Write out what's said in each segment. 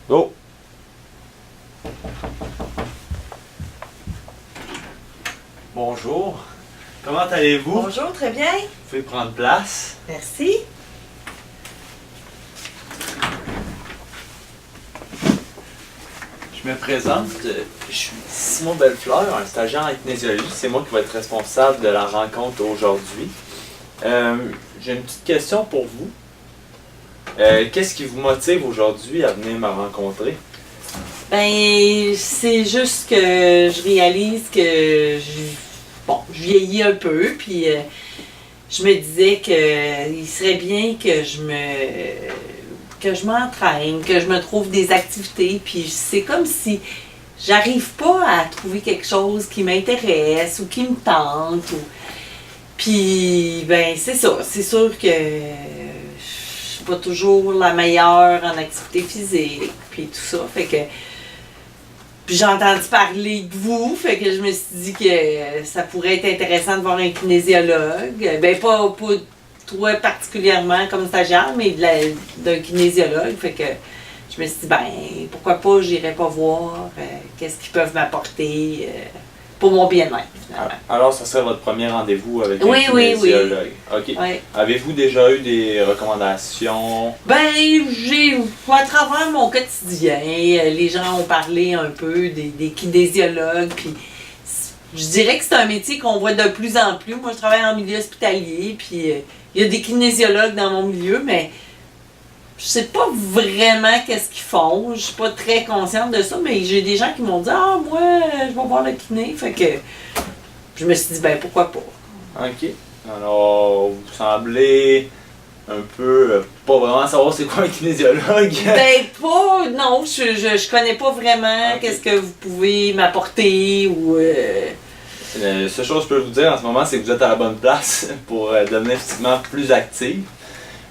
Go! Bonjour, comment allez-vous? Bonjour, très bien. Vous pouvez prendre place. Merci. Je me présente, je suis Simon Bellefleur, un stagiaire en kinésiologie. C'est moi qui vais être responsable de la rencontre aujourd'hui. J'ai une petite question pour vous. Qu'est-ce qui vous motive aujourd'hui à venir me rencontrer? Ben, c'est juste que je réalise que je vieillis un peu, puis je me disais que il serait bien que je m'entraîne, que je me trouve des activités, puis c'est comme si j'arrive pas à trouver quelque chose qui m'intéresse ou qui me tente. Puis, ben, c'est ça. C'est sûr que je suis pas toujours la meilleure en activité physique, puis tout ça. Fait que. Puis j'ai entendu parler de vous, fait que je me suis dit que ça pourrait être intéressant de voir un kinésiologue. Ben, pas toi particulièrement comme stagiaire, mais d'un kinésiologue. Fait que je me suis dit, ben, pourquoi pas, j'irai pas voir qu'est-ce qu'ils peuvent m'apporter pour mon bien-être, finalement. Alors, ça serait votre premier rendez-vous avec un Oui. kinésiologue. OK. Oui. Avez-vous déjà eu des recommandations? Ben, à travers mon quotidien, les gens ont parlé un peu des kinésiologues, puis je dirais que c'est un métier qu'on voit de plus en plus. Moi, je travaille en milieu hospitalier, puis il y a des kinésiologues dans mon milieu, mais je sais pas vraiment qu'est-ce qu'ils font. Je suis pas très consciente de ça, mais j'ai des gens qui m'ont dit « Ah, moi, je vais voir le kiné », fait que je me suis dit « Ben, pourquoi pas ». OK. Alors, vous semblez un peu pas vraiment savoir c'est quoi un kinésiologue. Ben, pas, non, je connais pas vraiment Ok. qu'est-ce que vous pouvez m'apporter ou. La seule chose que je peux vous dire en ce moment, c'est que vous êtes à la bonne place pour devenir physiquement plus actif.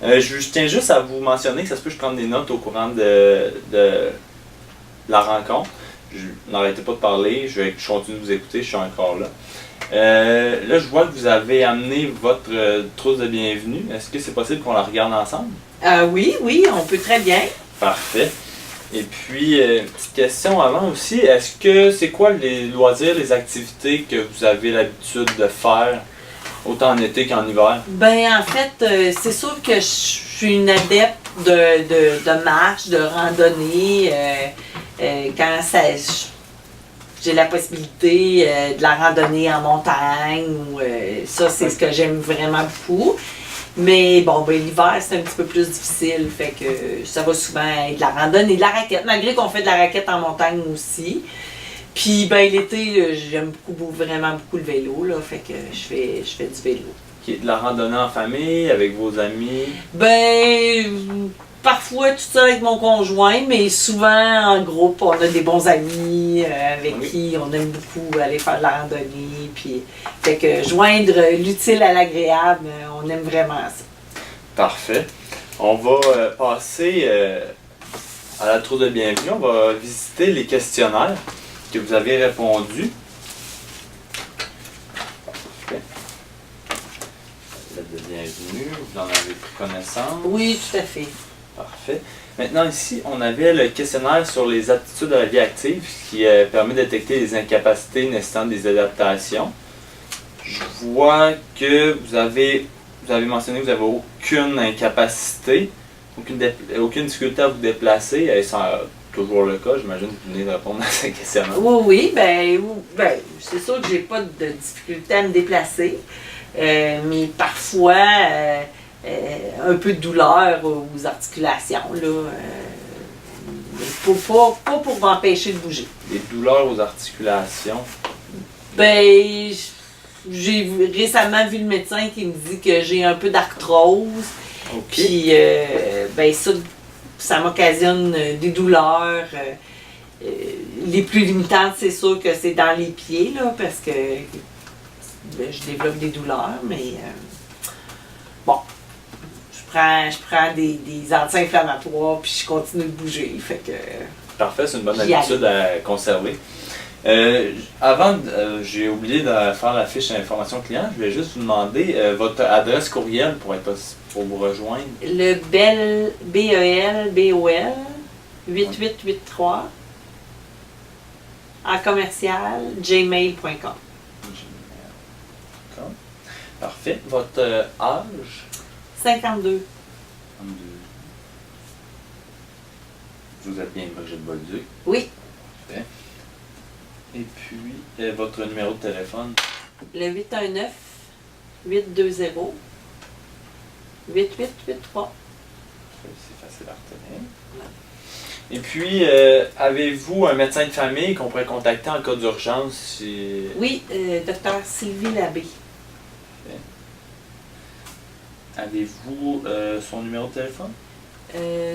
Je tiens juste à vous mentionner que ça se peut que je prenne des notes au courant de la rencontre. N'arrêtez pas de parler, je continue de vous écouter, je suis encore là. Là, je vois que vous avez amené votre trousse de bienvenue. Est-ce que c'est possible qu'on la regarde ensemble? Oui, on peut très bien. Parfait. Et puis, petite question avant aussi, est-ce que c'est quoi les loisirs, les activités que vous avez l'habitude de faire, autant en été qu'en hiver? Ben, en fait, c'est sûr que je suis une adepte de marche, de randonnée. Quand j'ai la possibilité de la randonnée en montagne, ça, c'est ce que j'aime vraiment beaucoup. Mais bon, ben, l'hiver, c'est un petit peu plus difficile, fait que ça va souvent être de la randonnée, de la raquette, malgré qu'on fait de la raquette en montagne aussi. Puis ben, l'été, j'aime vraiment beaucoup le vélo, là, fait que je fais du vélo. Ok, de la randonnée en famille, avec vos amis? Ben, parfois tout seul avec mon conjoint, mais souvent en groupe, on a des bons amis avec qui on aime beaucoup aller faire de la randonnée. Puis, fait que joindre l'utile à l'agréable, on aime vraiment ça. Parfait. On va passer à la tour de bienvenue. On va visiter les questionnaires que vous avez répondus. Parfait. Lettre de bienvenue, vous en avez pris connaissance. Oui, tout à fait. Parfait. Maintenant ici, on avait le questionnaire sur les aptitudes à la vie active qui permet de détecter les incapacités nécessitant des adaptations. Je vois que vous avez mentionné que vous n'avez aucune incapacité, aucune difficulté à vous déplacer. Et c'est toujours le cas, j'imagine que vous venez de répondre à ce questionnaire. Oui, ben, c'est sûr que j'ai pas de difficulté à me déplacer, mais parfois un peu de douleur aux articulations, là. Pas pour m'empêcher de bouger. Des douleurs aux articulations. Ben, j'ai récemment vu le médecin qui me dit que j'ai un peu d'arthrose. OK. Puis, ben, ça m'occasionne des douleurs. Les plus limitantes, c'est sûr que c'est dans les pieds, là, parce que ben, je développe des douleurs, mais bon. Je prends des anti-inflammatoires, puis je continue de bouger. Fait que. Parfait, c'est une bonne habitude à conserver. J'ai oublié de faire la fiche information client. Je vais juste vous demander votre adresse courriel pour vous rejoindre. Le BELBOL 8883 à commercial gmail.com. Parfait. Votre âge? 52. Vous êtes bien Brigitte-Bolduc. Oui. Parfait. Et puis, votre numéro de téléphone? Le 819 820 8883. C'est facile à retenir. Et puis, avez-vous un médecin de famille qu'on pourrait contacter en cas d'urgence? Oui, docteur Sylvie Labbé. Avez-vous son numéro de téléphone?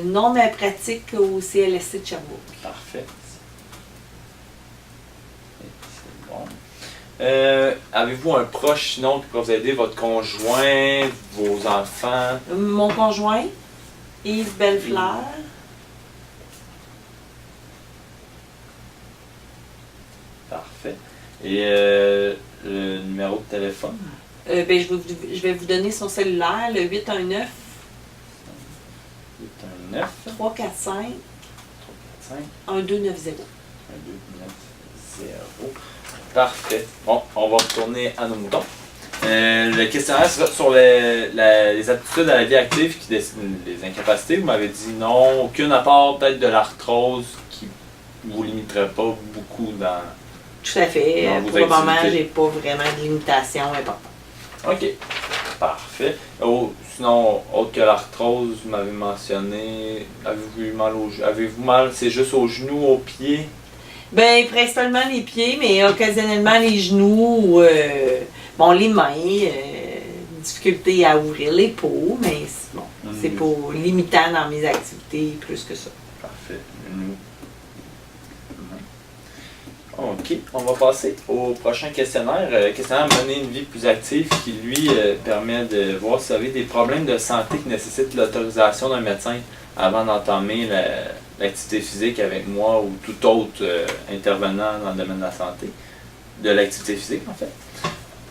Non, mais elle pratique au CLSC de Sherbrooke. Parfait. C'est bon. Avez-vous un proche sinon qui pourrait vous aider, votre conjoint, vos enfants? Mon conjoint, Yves Bellefleur. Parfait. Et le numéro de téléphone? Je vais vous donner son cellulaire, le 819 819 345 345 1290. 1290. Parfait. Bon, on va retourner à nos moutons. Le questionnaire sera sur les aptitudes à la vie active qui décident les incapacités. Vous m'avez dit non, aucune à part peut-être de l'arthrose qui ne vous limiterait pas beaucoup dans... Tout à fait. Dans vos Pour le moment, activités. j'ai pas vraiment de limitation importante. OK. Parfait. Sinon, autre que l'arthrose, vous m'avez mentionné, avez-vous eu mal aux genoux? Avez-vous mal, c'est juste aux genoux, aux pieds? Ben, principalement les pieds, mais occasionnellement les genoux, bon, les mains, difficulté à ouvrir les peaux, mais bon, c'est pas limitant dans mes activités plus que ça. Parfait. OK, on va passer au prochain questionnaire. Questionnaire Mener une vie plus active qui, lui, permet de voir si vous avez des problèmes de santé qui nécessitent l'autorisation d'un médecin avant d'entamer l'activité physique avec moi ou tout autre intervenant dans le domaine de la santé, de l'activité physique en fait.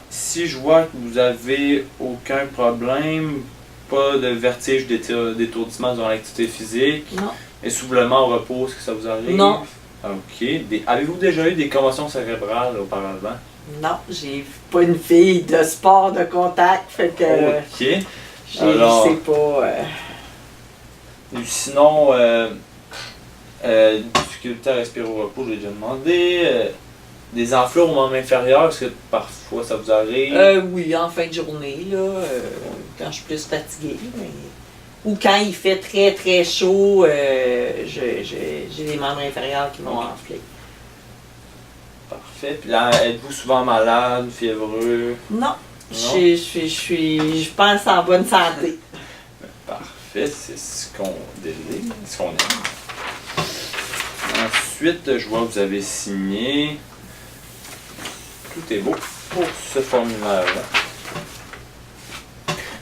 Si je vois que vous avez aucun problème, pas de vertige, d'étourdissement durant l'activité physique, Non. essoufflement au repos, est-ce que ça vous arrive? Non. OK. Avez-vous déjà eu des commotions cérébrales auparavant? Non, j'ai pas une fille de sport de contact, fait que OK. je Alors, sais pas. Sinon, difficulté à respirer au repos, je l'ai déjà demandé. Des enflures au membre inférieur, est-ce que parfois ça vous arrive? Oui, en fin de journée, là, quand je suis plus fatiguée. Ou quand il fait très très chaud, j'ai les membres inférieurs qui m'ont enflé. Parfait. Puis là, êtes-vous souvent malade, fiévreux? Non. Je pense en bonne santé. Parfait, c'est ce qu'on désire, ce qu'on aime. Ensuite, je vois que vous avez signé. Tout est beau pour ce formulaire-là.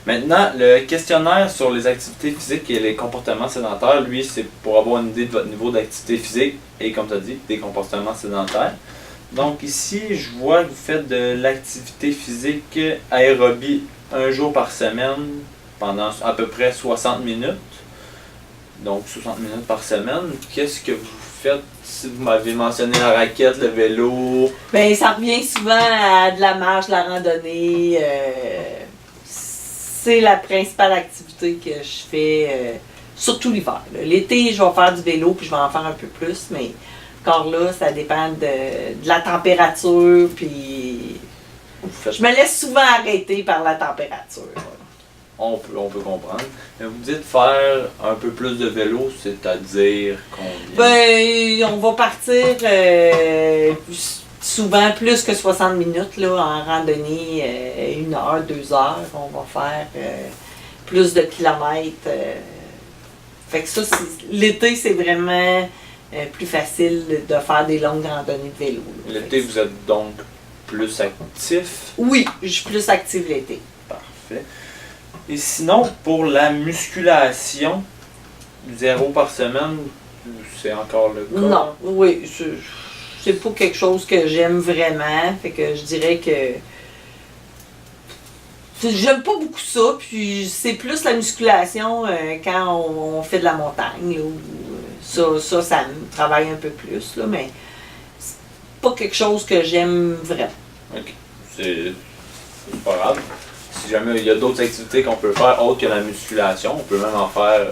Maintenant, le questionnaire sur les activités physiques et les comportements sédentaires, lui, c'est pour avoir une idée de votre niveau d'activité physique et, comme tu as dit, des comportements sédentaires. Donc ici, je vois que vous faites de l'activité physique aérobie un jour par semaine pendant à peu près 60 minutes. Donc 60 minutes par semaine. Qu'est-ce que vous faites? Si vous m'avez mentionné la raquette, le vélo. Ben, ça revient souvent à de la marche, de la randonnée. C'est la principale activité que je fais, surtout l'hiver. L'été, je vais faire du vélo puis je vais en faire un peu plus, mais encore là, ça dépend de la température. Puis je me laisse souvent arrêter par la température. On peut comprendre. Mais vous dites faire un peu plus de vélo, c'est-à-dire combien? Ben, on va partir souvent plus que 60 minutes là, en randonnée, 1 heure, 2 heures. On va faire plus de kilomètres. Fait que ça, l'été, c'est vraiment plus facile de faire des longues randonnées de vélo. L'été, vous êtes donc plus actif? Oui, je suis plus active l'été. Parfait. Et sinon, pour la musculation, 0 par semaine, c'est encore le cas? Non, oui, c'est pas quelque chose que j'aime vraiment. Fait que je dirais que j'aime pas beaucoup ça. Puis c'est plus la musculation quand on fait de la montagne. Là, où Ça me travaille un peu plus, là, mais c'est pas quelque chose que j'aime vraiment. OK. C'est pas grave. Si jamais il y a d'autres activités qu'on peut faire autres que la musculation, on peut même en faire.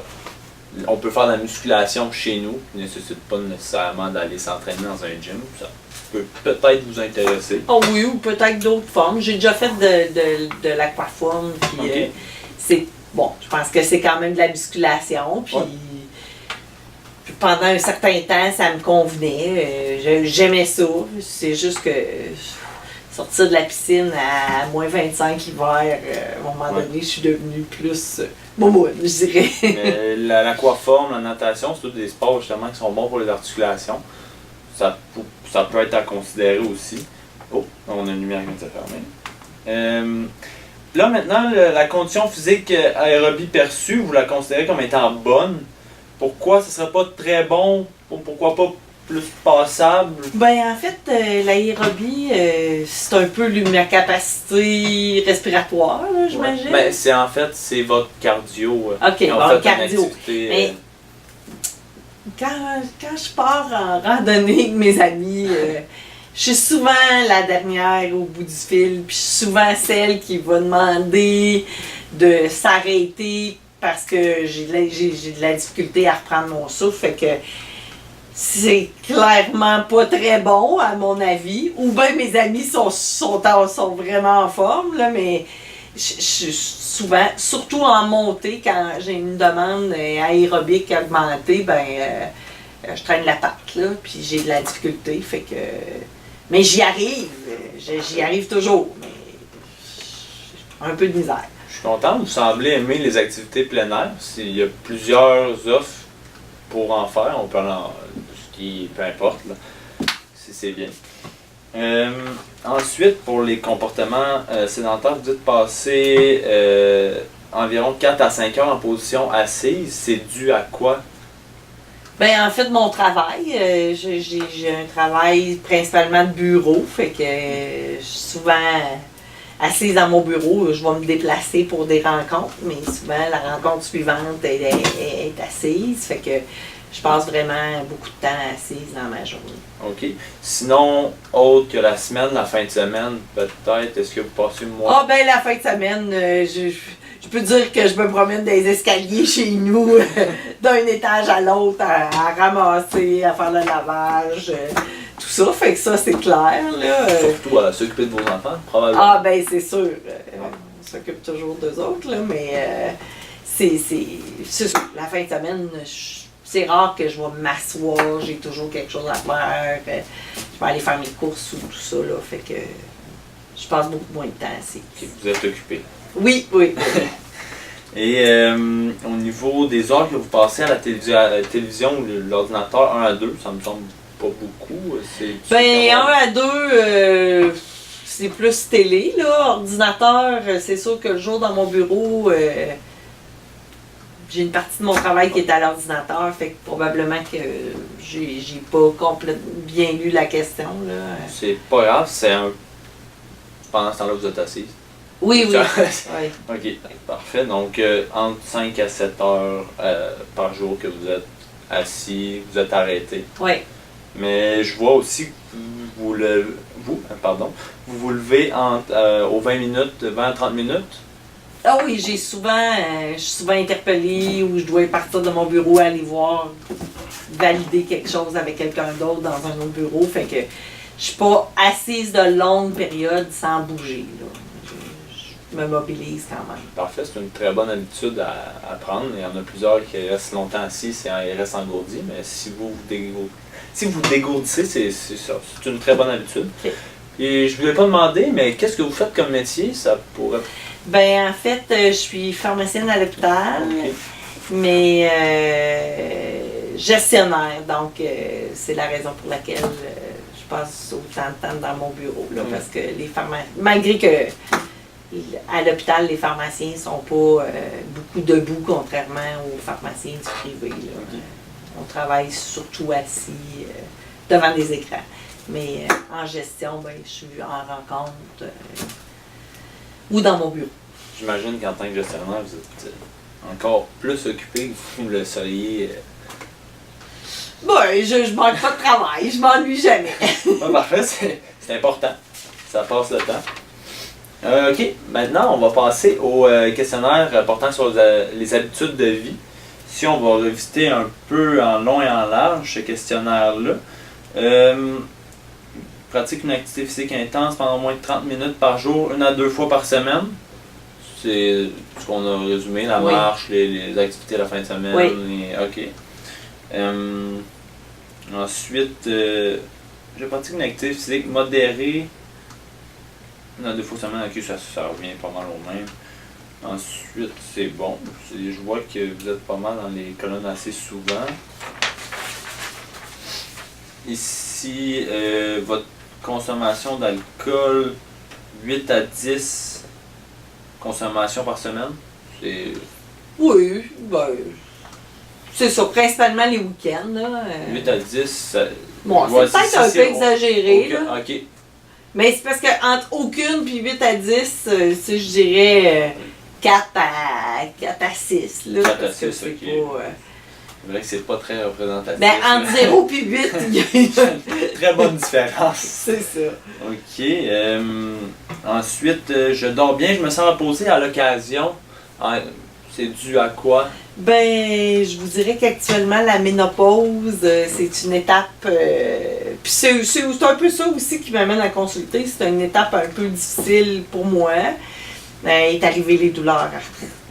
On peut faire de la musculation chez nous, qui ne nécessite pas nécessairement d'aller s'entraîner dans un gym. Ça peut peut-être vous intéresser. Oh oui, ou peut-être d'autres formes. J'ai déjà fait de l'aquaforme, puis OK. c'est bon, je pense que c'est quand même de la musculation, puis Ouais. pendant un certain temps, ça me convenait. J'aimais ça. C'est juste que sortir de la piscine à moins 25 hiver, à un moment donné, je suis devenue plus moumoune, je dirais. Mais l'aquaforme, la natation, c'est tous des sports justement qui sont bons pour les articulations. Ça peut être à considérer aussi. Oh, on a une lumière qui vient de se fermer. Là maintenant, la condition physique aérobie perçue, vous la considérez comme étant bonne. Pourquoi ce serait pas très bon? Pourquoi pas plus passable? Ben en fait, l'aérobie, c'est un peu ma capacité respiratoire, là, j'imagine. Ben, c'est votre cardio. Ok, Quand bon, vous faites une cardio. activité, Mais quand je pars en randonnée avec mes amis, je suis souvent la dernière au bout du fil, puis je suis souvent celle qui va demander de s'arrêter parce que j'ai de la difficulté à reprendre mon souffle. Fait que c'est clairement pas très bon, à mon avis. Ou bien mes amis sont vraiment en forme, là, mais souvent, surtout en montée, quand j'ai une demande aérobique augmentée, je traîne la patte, là, puis j'ai de la difficulté, fait que... Mais j'y arrive toujours, mais j'ai un peu de misère. je suis content, vous semblez aimer les activités plein air. Il y a plusieurs offres pour en faire, on peut ce qui peu importe, là, si c'est bien. Ensuite, pour les comportements sédentaires, vous dites passer environ 4 à 5 heures en position assise. C'est dû à quoi? Ben en fait, mon travail, j'ai un travail principalement de bureau, fait que je suis souvent assise dans mon bureau, je vais me déplacer pour des rencontres, mais souvent la rencontre suivante est assise, fait que je passe vraiment beaucoup de temps assise dans ma journée. OK. Sinon, autre que la semaine, la fin de semaine, peut-être, est-ce que vous passez moins? Ah ben la fin de semaine, je peux dire que je me promène des escaliers chez nous, d'un étage à l'autre, à ramasser, à faire le lavage, tout ça, fait que ça c'est clair, là. Surtout à s'occuper de vos enfants, probablement. Ah ben c'est sûr, on s'occupe toujours d'eux autres, là, mais c'est sûr, la fin de semaine, c'est rare que je vais m'asseoir, j'ai toujours quelque chose à faire, je vais aller faire mes courses ou tout ça, là, fait que je passe beaucoup moins de temps assis. OK, vous êtes occupé. Oui, oui. Et au niveau des heures que vous passez à la télévision ou l'ordinateur 1 à 2, ça me semble pas beaucoup. Ben 1 à 2, c'est plus télé, là. Ordinateur, c'est sûr que le jour dans mon bureau, j'ai une partie de mon travail qui est à l'ordinateur, fait que probablement que j'ai pas complètement bien lu la question, là. C'est pas grave, pendant ce temps-là, vous êtes assise. Oui, oui. Oui. OK, parfait. Donc, entre 5 à 7 heures par jour que vous êtes assis, vous êtes arrêté. Oui. Mais je vois aussi que vous vous levez aux 20 minutes, 20 à 30 minutes. Ah oui, je suis souvent interpellée ou je dois partir de mon bureau aller voir, valider quelque chose avec quelqu'un d'autre dans un autre bureau. Fait que je suis pas assise de longues périodes sans bouger, là. Je me mobilise quand même. Parfait, c'est une très bonne habitude à prendre. Il y en a plusieurs qui restent longtemps assis et restent engourdis, mais si vous dégourdissez, c'est ça. C'est une très bonne habitude. Okay. Et je ne voulais pas demander, mais qu'est-ce que vous faites comme métier? Ça pourrait... Ben en fait, je suis pharmacienne à l'hôpital, Okay. mais gestionnaire. Donc, c'est la raison pour laquelle je passe autant de temps dans mon bureau, là, parce que les pharmaciens, malgré que à l'hôpital, les pharmaciens sont pas beaucoup debout, contrairement aux pharmaciens du privé, là. Okay. On travaille surtout assis devant des écrans. Mais en gestion, ben, je suis en rencontre ou dans mon bureau. J'imagine qu'en tant que gestionnaire, vous êtes encore plus occupé que vous le seriez Je manque pas de travail, je m'ennuie jamais. Ouais, parfait, c'est important. Ça passe le temps. OK, maintenant on va passer au questionnaire portant sur les habitudes de vie. Si on va revisiter un peu en long et en large ce questionnaire-là. Pratique une activité physique intense pendant moins de 30 minutes par jour, 1 à 2 fois par semaine. C'est ce qu'on a résumé, la marche, les activités à la fin de semaine. Oui. OK. Ensuite, je pratique une activité physique modérée. 1 à 2 fois par semaine, ok, ça revient pas mal au même. Ensuite, c'est bon. Je vois que vous êtes pas mal dans les colonnes assez souvent. Ici, votre consommation d'alcool, 8 à 10 consommations par semaine. Oui, c'est ça, principalement les week-ends. Là, 8 à 10, bon, c'est peut-être un peu exagéré. Là. OK. Mais c'est parce qu'entre aucune puis 8 à 10, je dirais 4 à 6. Là, 4 à 6, OK. C'est vrai que c'est pas très représentatif. Ben, entre 0 et 8, il y a une très bonne différence. C'est ça. OK. Ensuite, je dors bien, je me sens reposé à l'occasion. C'est dû à quoi? Ben, je vous dirais qu'actuellement, la ménopause, c'est une étape. Puis c'est un peu ça aussi qui m'amène à consulter. C'est une étape un peu difficile pour moi. Il est arrivé les douleurs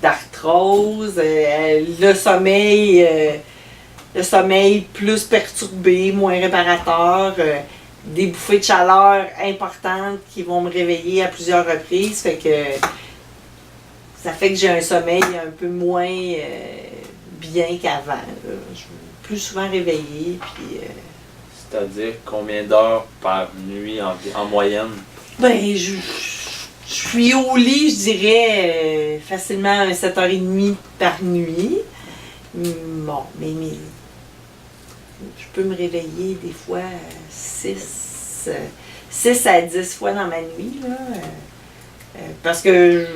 d'arthrose, le sommeil plus perturbé, moins réparateur, des bouffées de chaleur importantes qui vont me réveiller à plusieurs reprises. Ça fait que j'ai un sommeil un peu moins bien qu'avant. Je suis plus souvent réveillée. C'est-à-dire combien d'heures par nuit en moyenne? Ben, je suis au lit, je dirais, facilement 7h30 par nuit. Bon, mais je peux me réveiller des fois 6 à 10 fois dans ma nuit. Là, parce que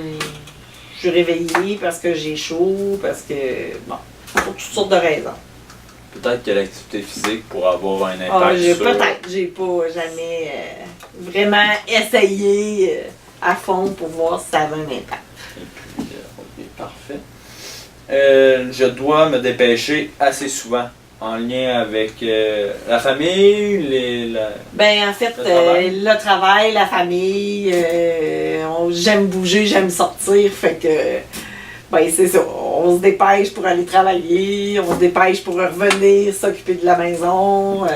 je suis réveillée, parce que j'ai chaud, parce que, bon, pour toutes sortes de raisons. Peut-être que l'activité physique pourrait avoir un impact sur... Peut-être, j'ai pas jamais vraiment essayé à fond pour voir si ça avait un impact. Et puis, ok, parfait. Je dois me dépêcher assez souvent en lien avec la famille, Ben, en fait, le travail, la famille, j'aime bouger, j'aime sortir, fait que, ben, c'est ça. On se dépêche pour aller travailler, on se dépêche pour revenir, s'occuper de la maison,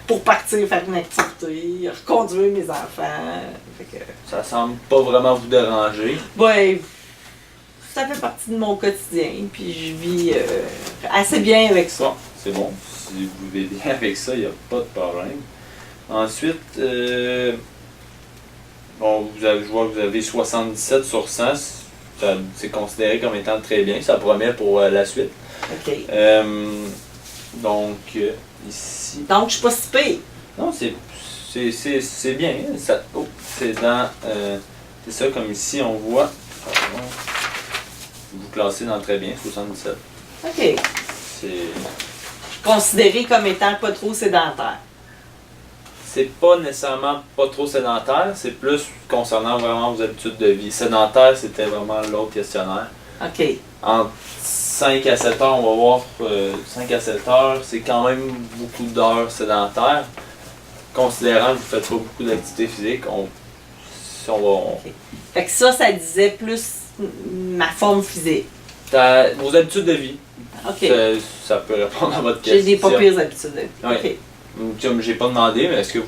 pour partir faire une activité, reconduire mes enfants. Fait que, ça semble pas vraiment vous déranger. Ben, ça fait partie de mon quotidien, puis je vis assez bien avec ça. Bon, c'est bon. Si vous vivez bien avec ça, il n'y a pas de problème. Ensuite, bon, je vois que vous avez 77 sur 100. C'est considéré comme étant très bien. Ça promet pour la suite. OK. Donc, ici... Donc, je suis pas si pire. Non, c'est bien. C'est dans... c'est ça, comme ici, on voit... Vous classez dans très bien, 77. OK. C'est... Considéré comme étant pas trop sédentaire. C'est pas nécessairement pas trop sédentaire, c'est plus concernant vraiment vos habitudes de vie. Sédentaire, c'était vraiment l'autre questionnaire. OK. Entre 5 à 7 heures, on va voir 5 à 7 heures, c'est quand même beaucoup d'heures sédentaires. Considérant que vous ne faites pas beaucoup d'activité physique, Okay. Fait que ça disait plus ma forme physique. Vos habitudes de vie. OK. Ça peut répondre à votre question. J'ai des pas pires habitudes de vie. Oui. OK. Comme j'ai pas demandé, mais est-ce que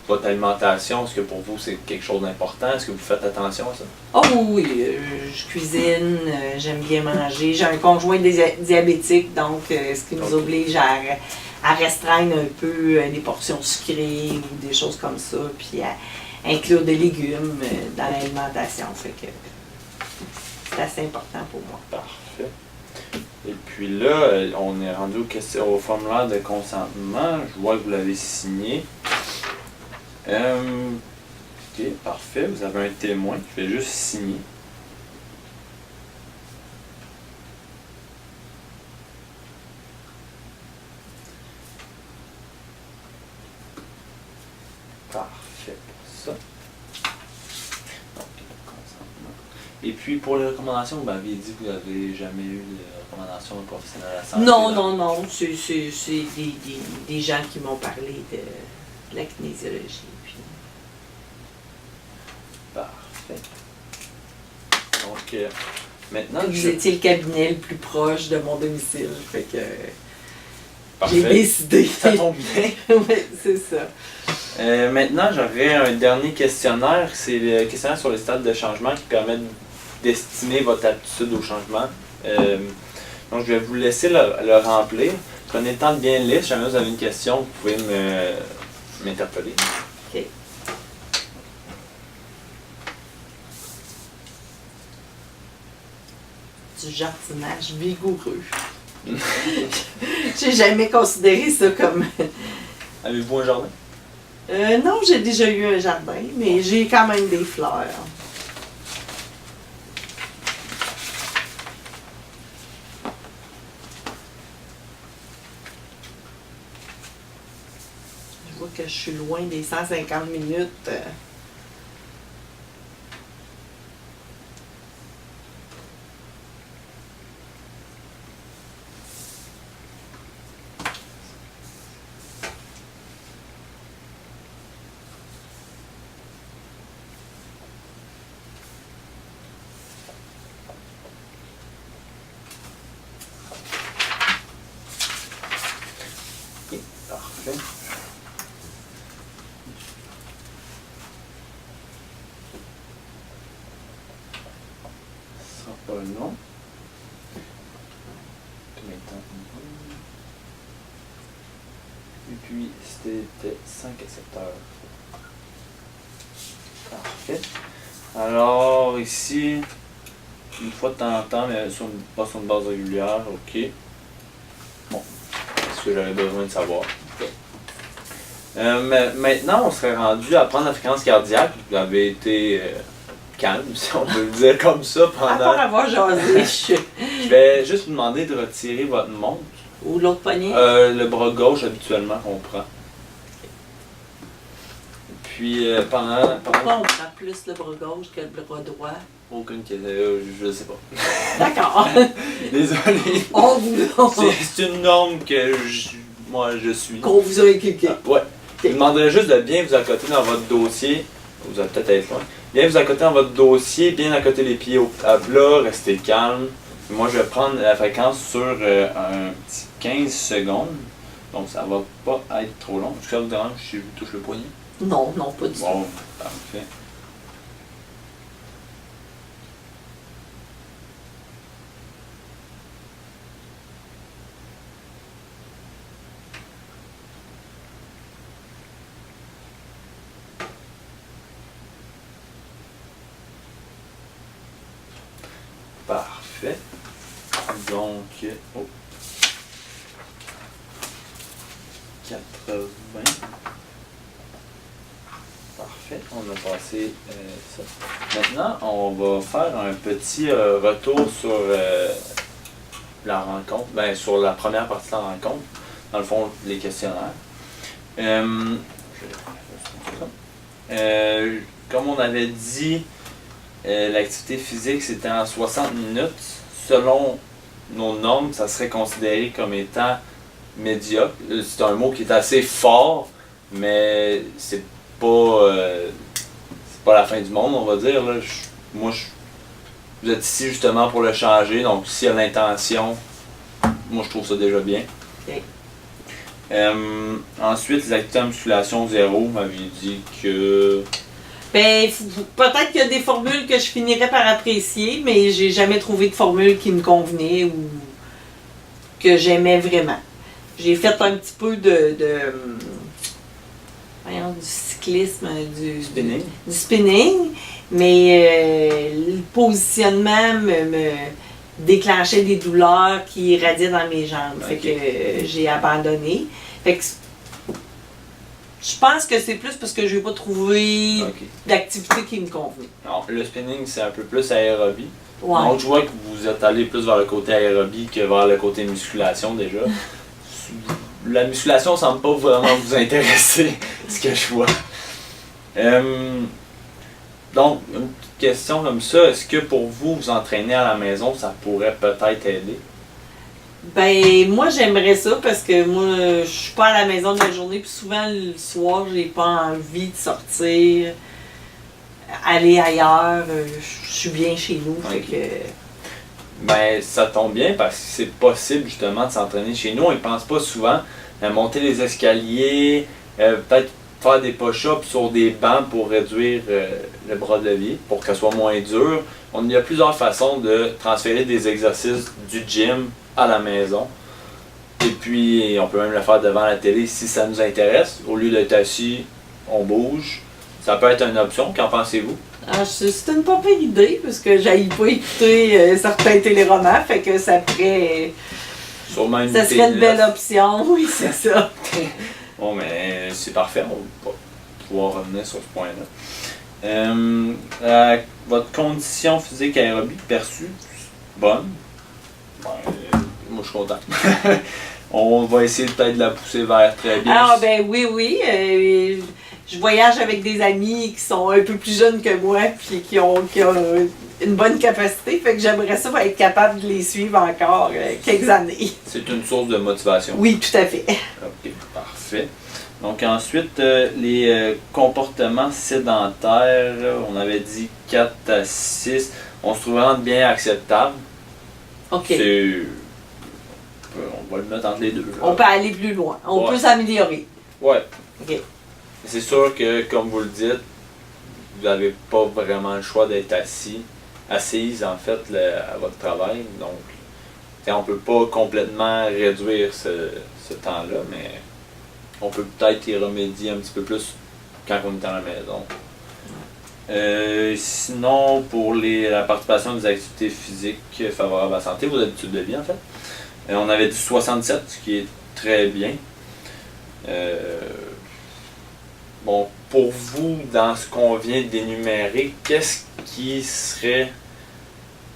votre alimentation, est-ce que pour vous c'est quelque chose d'important? Est-ce que vous faites attention à ça? Oh oui, je cuisine, j'aime bien manger. J'ai un conjoint diabétique, donc ce qui nous oblige à restreindre un peu des portions sucrées ou des choses comme ça, puis à inclure des légumes dans l'alimentation. Fait que c'est assez important pour moi. Parfait. Et puis là, on est rendu au formulaire de consentement. Je vois que vous l'avez signé. Ok, parfait. Vous avez un témoin. Je vais juste signer. Parfait pour ça. Donc, consentement. Et puis, pour les recommandations, vous m'aviez dit que vous n'avez jamais eu de recommandations de professionnels de la santé. Non, là. non, non. C'est des gens qui m'ont parlé de la kinésiologie. Puis... Parfait. Donc, maintenant, Vous étiez le cabinet le plus proche de mon domicile. Fait que Parfait. j'ai décidé. Ça tombe bien. Oui, c'est ça. Maintenant, j'aurais un dernier questionnaire. C'est le questionnaire sur les stades de changement qui permet d'estimer votre aptitude au changement. Donc, je vais vous laisser le remplir. Prenez le temps de bien le lire. Si jamais vous avez une question, vous pouvez m'interpeller. OK. Du jardinage vigoureux. J'ai jamais considéré ça comme... Avez-vous un jardin? Non, j'ai déjà eu un jardin, mais j'ai quand même des fleurs. Je vois que je suis loin des 150 minutes. Ok, parfait. Ça sera pas long. Combien de temps? Et puis, c'était 5 à 7 heures. Parfait. Alors, ici, une fois de temps en temps, mais pas sur une base régulière, ok. Bon, c'est ce que j'avais besoin de savoir. Maintenant, on serait rendu à prendre la fréquence cardiaque. Vous avez été calme, si on peut le dire comme ça, À part pendant... avoir jasé, Je vais juste vous demander de retirer votre montre. ou l'autre poignet. Le bras gauche, habituellement, qu'on prend. Puis, pendant Pourquoi on prend plus le bras gauche que le bras droit? aucune question, je sais pas. D'accord. Désolé. On vous... C'est une norme que moi je suis. Qu'on vous a inculqué. Ouais. Je vous demanderais juste de bien vous accoter dans votre dossier. Vous allez peut-être être loin. Bien vous accoter dans votre dossier, bien accoter les pieds à plat, restez calme. Moi je vais prendre la fréquence sur un petit 15 secondes. Donc ça va pas être trop long. Est-ce que ça vous dérange si je vous touche le poignet? Non, non, pas du tout. Bon, parfait. Parfait. Donc, oh. 80. Parfait, on a passé ça. Maintenant, on va faire un petit retour sur la rencontre, ben, sur la première partie de la rencontre, dans le fond, les questionnaires. Comme on avait dit, l'activité physique, c'était en 60 minutes. Selon nos normes, ça serait considéré comme étant médiocre. C'est un mot qui est assez fort, mais c'est pas la fin du monde, on va dire. Là. Vous êtes ici justement pour le changer, donc s'il y a l'intention, moi je trouve ça déjà bien. Ok. Ensuite, les activités en musculation 0, vous m'aviez dit que... Ben, peut-être qu'il y a des formules que je finirais par apprécier, mais j'ai jamais trouvé de formule qui me convenait ou que j'aimais vraiment. J'ai fait un petit peu voyons, du cyclisme, du spinning, mais le positionnement me déclenchait des douleurs qui irradiaient dans mes jambes. Fait que j'ai abandonné. Fait que je pense que c'est plus parce que je n'ai pas trouvé d'activité qui me convenait. Alors, le spinning, c'est un peu plus aérobie. Ouais. Donc, je vois que vous êtes allé plus vers le côté aérobie que vers le côté musculation déjà. La musculation semble pas vraiment vous intéresser, ce que je vois. Donc, une petite question comme ça, est-ce que pour vous, vous entraîner à la maison, ça pourrait peut-être aider? Ben, moi, j'aimerais ça parce que moi, je suis pas à la maison de la journée, puis souvent, le soir, j'ai pas envie de sortir, aller ailleurs. Je suis bien chez nous. Ok. Fait que, Ben, ça tombe bien parce que c'est possible justement de s'entraîner chez nous. On ne pense pas souvent à monter les escaliers, peut-être faire des push-ups sur des bancs pour réduire le bras de levier, pour que ce soit moins dur. Il y a plusieurs façons de transférer des exercices du gym à la maison. Et puis, on peut même le faire devant la télé si ça nous intéresse. Au lieu d'être assis, on bouge. Ça peut être une option. Qu'en pensez-vous? c'est une pas pire idée parce que j'aille pas écouter certains téléromans, fait que ça pourrait. Sûrement une Ça serait une TNF. belle option, oui, c'est ça. Bon, mais c'est parfait, on va pouvoir revenir sur ce point-là. Votre condition physique aérobique perçue, bonne. Ben, moi, je suis content. On va essayer peut-être de la pousser vers très bien. Ah, ben oui. Je voyage avec des amis qui sont un peu plus jeunes que moi, puis qui ont une bonne capacité, fait que j'aimerais ça être capable de les suivre encore quelques années. C'est une source de motivation. Oui, tout à fait. Ok, parfait. Donc ensuite, les comportements sédentaires, on avait dit 4 à 6. On se trouve vraiment bien acceptable. OK. On va le mettre entre les deux. Là. On peut aller plus loin. On Ouais. peut s'améliorer. Ouais. OK. C'est sûr que, comme vous le dites, vous n'avez pas vraiment le choix d'être assise en fait à votre travail. Donc, on peut pas complètement réduire ce temps-là, mais on peut peut-être y remédier un petit peu plus quand on est à la maison. Sinon, pour la participation des activités physiques favorables à la santé, vos habitudes de vie en fait. On avait dit 67, ce qui est très bien. Bon, pour vous, dans ce qu'on vient d'énumérer, qu'est-ce qui serait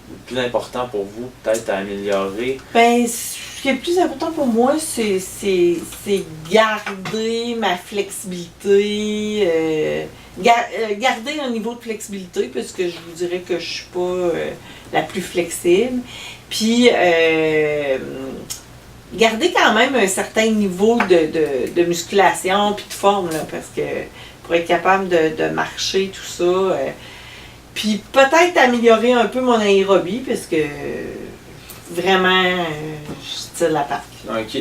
le plus important pour vous, peut-être à améliorer? Ben, ce qui est le plus important pour moi, c'est garder ma flexibilité, garder un niveau de flexibilité, parce que je vous dirais que je suis pas la plus flexible. Puis, garder quand même un certain niveau de musculation puis de forme, là, parce que pour être capable de marcher, tout ça. Puis peut-être améliorer un peu mon aérobie, parce que vraiment, je tire la patte. Ok.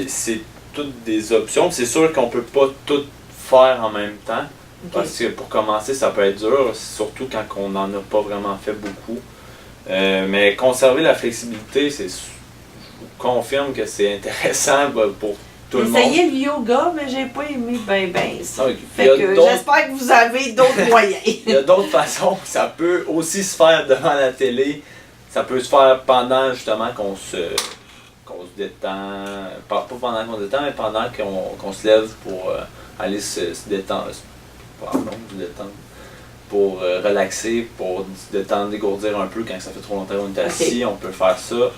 C'est toutes des options. C'est sûr qu'on peut pas tout faire en même temps. Ok. Parce que pour commencer, ça peut être dur, surtout quand on n'en a pas vraiment fait beaucoup. Mais conserver la flexibilité, je vous confirme que c'est intéressant pour tout le monde. Essayez le yoga, mais j'ai pas aimé ben ça. Ok. Fait que j'espère que vous avez d'autres moyens. Il y a d'autres façons. Ça peut aussi se faire devant la télé. Ça peut se faire pendant justement qu'on se détend. Pas pendant qu'on se détend, mais pendant qu'on se lève pour aller se détendre. Pardon, se détendre. Pour relaxer, pour se détendre, dégourdir un peu quand ça fait trop longtemps qu'on est assis. On peut faire ça.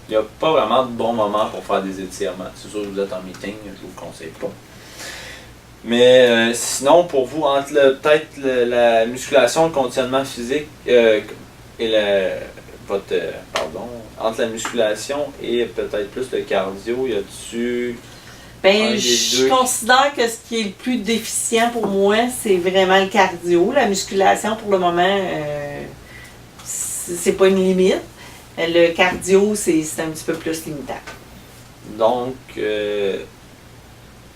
Il n'y a pas vraiment de bon moment pour faire des étirements. C'est sûr que vous êtes en meeting, je ne vous le conseille pas. Mais sinon, pour vous, entre peut-être la musculation, le conditionnement physique entre la musculation et peut-être plus le cardio, y a-tu Ben, je considère que ce qui est le plus déficient pour moi, c'est vraiment le cardio. La musculation, pour le moment, c'est pas une limite. Le cardio, c'est un petit peu plus limitant. Donc,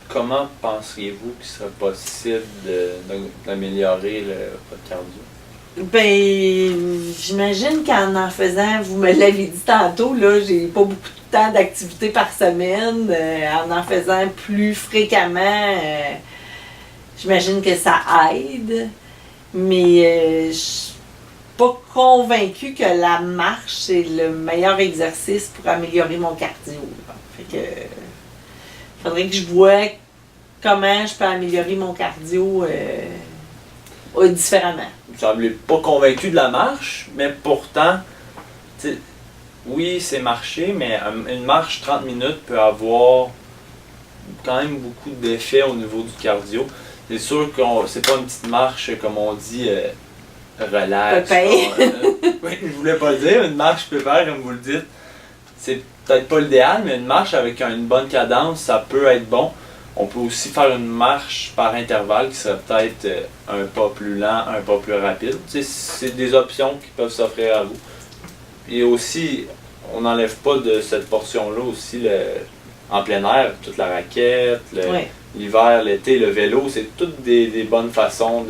comment penseriez-vous qu'il serait possible d'améliorer votre cardio? Ben, j'imagine qu'en faisant, vous me l'avez dit tantôt, là, j'ai pas beaucoup de temps d'activité par semaine. En faisant plus fréquemment, j'imagine que ça aide. Mais je suis pas convaincue que la marche, c'est le meilleur exercice pour améliorer mon cardio. Là. Fait que, faudrait que je vois comment je peux améliorer mon cardio différemment. Vous ne semblez pas convaincu de la marche, mais pourtant, oui, c'est marcher, mais une marche 30 minutes peut avoir quand même beaucoup d'effets au niveau du cardio. C'est sûr que c'est pas une petite marche, comme on dit, relax. Pépère. Oui, je voulais pas le dire, une marche pépère, comme vous le dites. C'est peut-être pas l'idéal, mais une marche avec une bonne cadence, ça peut être bon. On peut aussi faire une marche par intervalle qui serait peut-être un pas plus lent, un pas plus rapide. C'est des options qui peuvent s'offrir à vous. Et aussi, on n'enlève pas de cette portion-là aussi en plein air, toute la raquette, l'hiver, l'été, le vélo, c'est toutes des bonnes façons